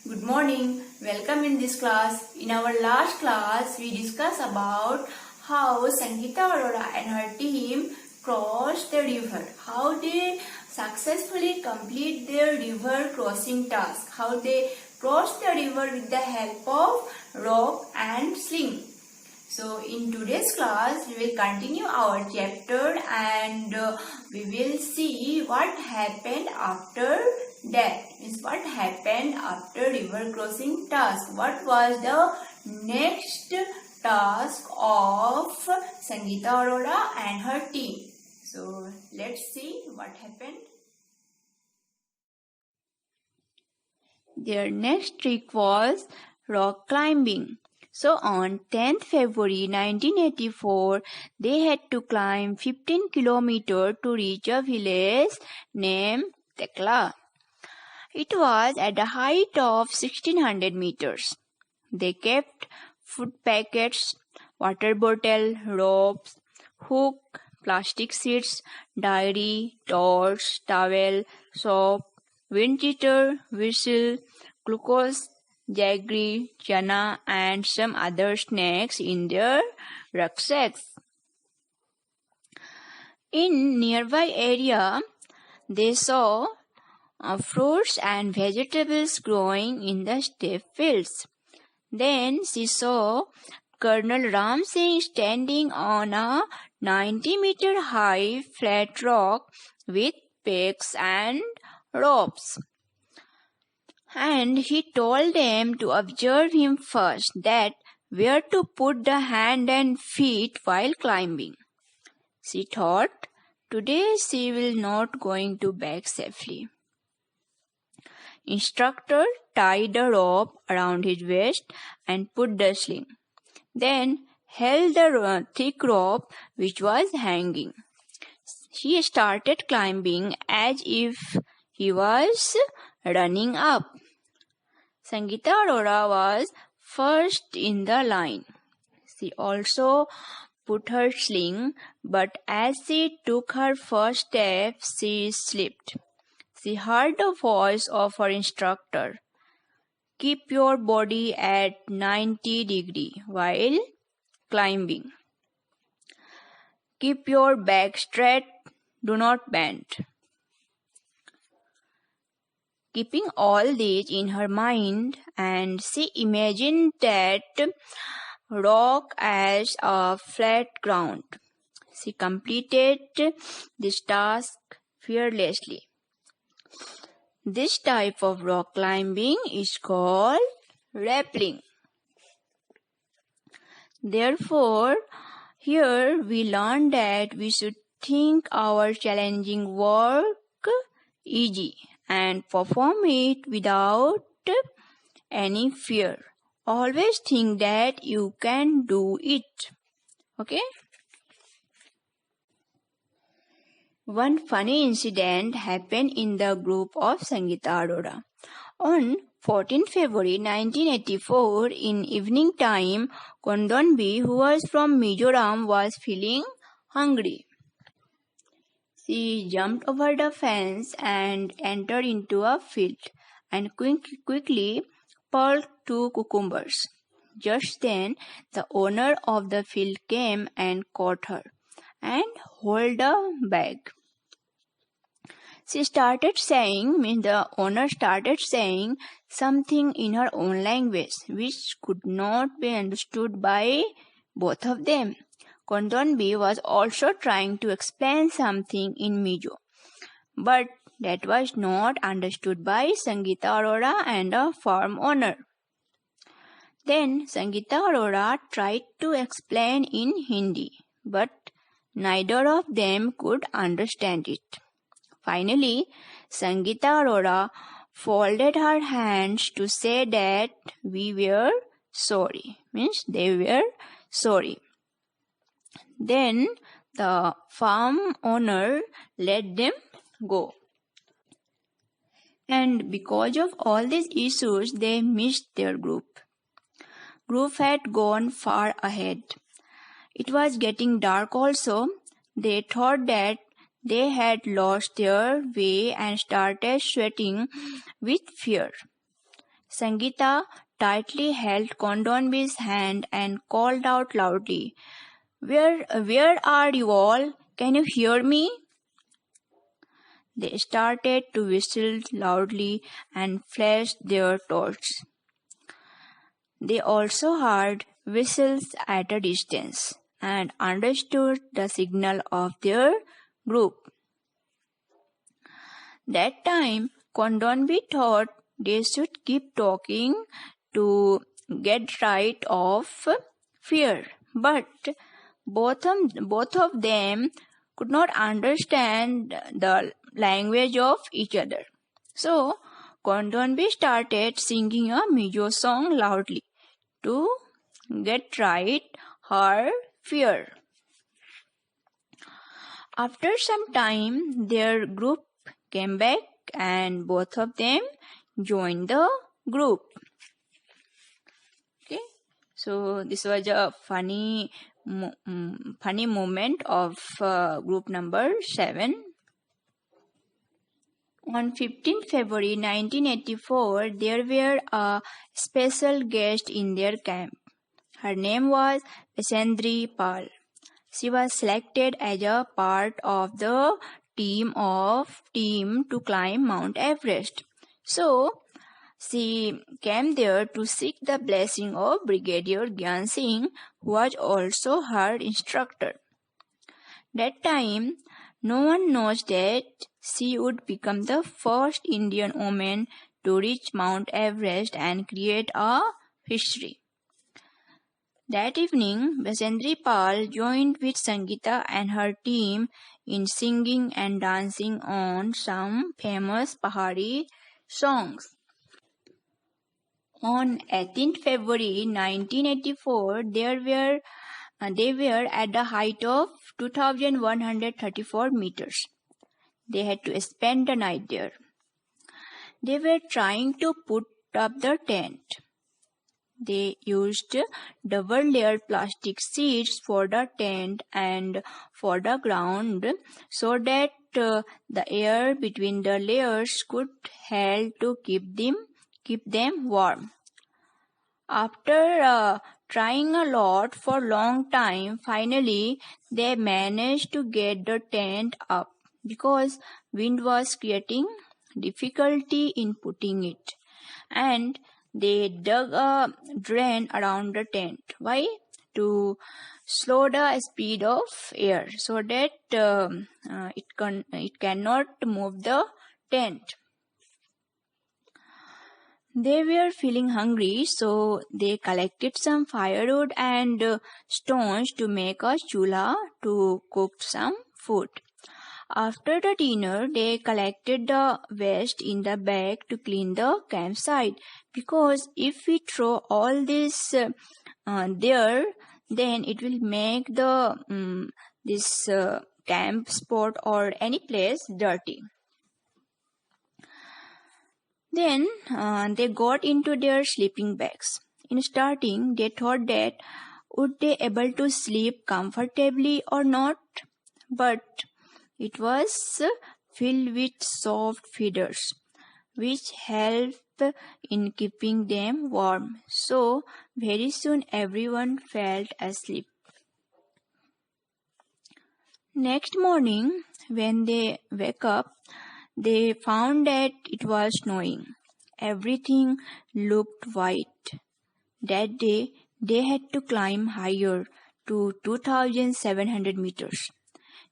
Good morning. Welcome in this class. In our last class, we discussed about how Sangeeta Arora and her team crossed the river. How they successfully complete their river crossing task. How they crossed the river with the help of rope and sling. So in today's class, we will continue our chapter and we will see what happened after that. Means what happened after river crossing task. What was the next task of Sangeeta Arora and her team. So let's see what happened. Their next trick was rock climbing. So on 10th February 1984, they had to climb 15 kilometers to reach a village named Tekla. It was at a height of 1600 meters. They kept food packets, water bottle, ropes, hook, plastic sheets, diary, torch, towel, soap, wind cheater, whistle, glucose, jaggery, chana and some other snacks in their rucksacks. In nearby area, they saw fruits and vegetables growing in the steppe fields. Then she saw Colonel Ram Singh standing on a 90-meter high flat rock with pegs and ropes. And he told them to observe him first, that where to put the hand and feet while climbing. She thought, today she will not going to back safely. Instructor tied a rope around his waist and put the sling. Then held the thick rope which was hanging. He started climbing as if he was running up. Sangeeta Arora was first in the line. She also put her sling, but as she took her first step, she slipped. She heard the voice of her instructor. Keep your body at 90 degrees while climbing. Keep your back straight. Do not bend. Keeping all this in her mind, and she imagined that rock as a flat ground. She completed this task fearlessly. This type of rock climbing is called rappelling. Therefore, here we learn that we should think our challenging work easy and perform it without any fear. Always think that you can do it. Okay? One funny incident happened in the group of Sangeeta Arora. On 14 February 1984, in evening time, Kondonbi, who was from Mizoram, was feeling hungry. She jumped over the fence and entered into a field and quickly pulled 2 cucumbers. Just then, the owner of the field came and caught her and held the bag. The owner started saying something in her own language, which could not be understood by both of them. Kondonbi was also trying to explain something in Mizo, but that was not understood by Sangeeta Arora and the farm owner. Then Sangeeta Arora tried to explain in Hindi, but neither of them could understand it. Finally, Sangeeta Arora folded her hands to say that we were sorry. Means they were sorry. Then the farm owner let them go. And because of all these issues, they missed their group. Group had gone far ahead. It was getting dark also. They thought that they had lost their way and started sweating with fear. Sangeeta tightly held Kondonbi's hand and called out loudly, Where are you all? Can you hear me? They started to whistle loudly and flashed their torches. They also heard whistles at a distance and understood the signal of their group. That time, Kondonbi thought they should keep talking to get rid of fear, but both of them could not understand the language of each other. So, Kondonbi started singing a Mizo song loudly to get rid her fear. After some time, their group came back and both of them joined the group. Okay, so this was a funny moment of group number 7. On 15 February 1984, there were a special guest in their camp. Her name was Vasendri Pal. She was selected as a part of the team to climb Mount Everest. So, she came there to seek the blessing of Brigadier Gyan Singh, who was also her instructor. That time, no one knows that she would become the first Indian woman to reach Mount Everest and create a history. That evening, Vasendri Pal joined with Sangeeta and her team in singing and dancing on some famous Pahari songs. On 18th February 1984, they were at the height of 2,134 meters. They had to spend the night there. They were trying to put up the tent. They used double-layered plastic sheets for the tent and for the ground so that the air between the layers could help to keep them warm. After trying a lot for a long time, finally they managed to get the tent up because wind was creating difficulty in putting it, and they dug a drain around the tent. Why? To slow the speed of air so that it cannot move the tent. They were feeling hungry, so they collected some firewood and stones to make a chula to cook some food. After the dinner, they collected the waste in the bag to clean the campsite, because if we throw all this there, then it will make this camp spot or any place dirty. Then they got into their sleeping bags. In starting, they thought that would they able to sleep comfortably or not, but it was filled with soft feathers, which helped in keeping them warm. So very soon everyone felt asleep. Next morning, when they wake up, they found that it was snowing. Everything looked white. That day, they had to climb higher to 2,700 meters.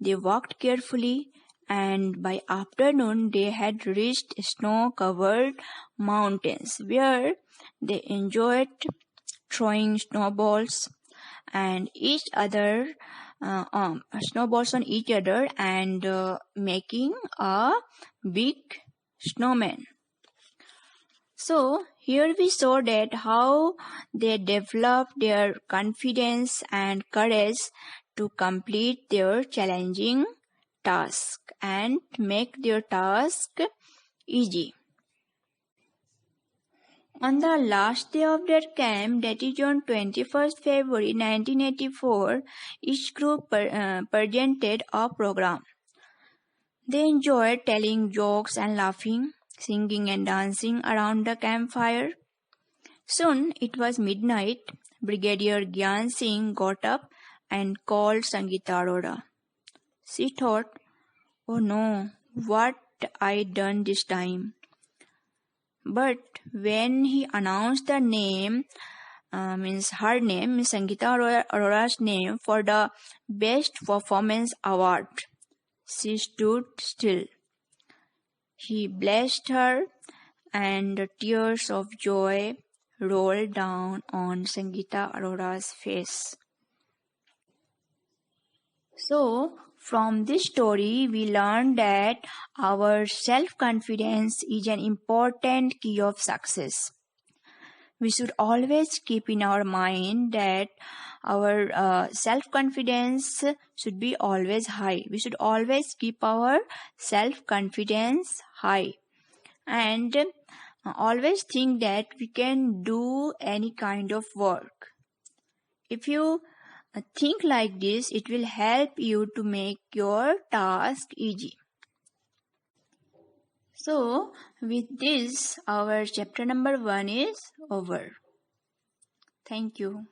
They walked carefully, and by afternoon they had reached snow-covered mountains where they enjoyed throwing snowballs on each other and making a big snowman. So here we saw that how they developed their confidence and courage to complete their challenging task and make their task easy. On the last day of their camp, that is on 21st February 1984, each group presented a program. They enjoyed telling jokes and laughing, singing and dancing around the campfire. Soon it was midnight. Brigadier Gyan Singh got up and called Sangeeta Arora. She thought, "Oh no, what I done this time?" But when he announced the name, her name, Sangeeta Arora's name, for the Best Performance Award, she stood still. He blessed her, and the tears of joy rolled down on Sangeeta Arora's face. So, from this story, we learned that our self-confidence is an important key of success. We should always keep in our mind that our self-confidence should be always high. We should always keep our self-confidence high and always think that we can do any kind of work. If you think like this, it will help you to make your task easy. So, with this, our chapter number 1 is over. Thank you.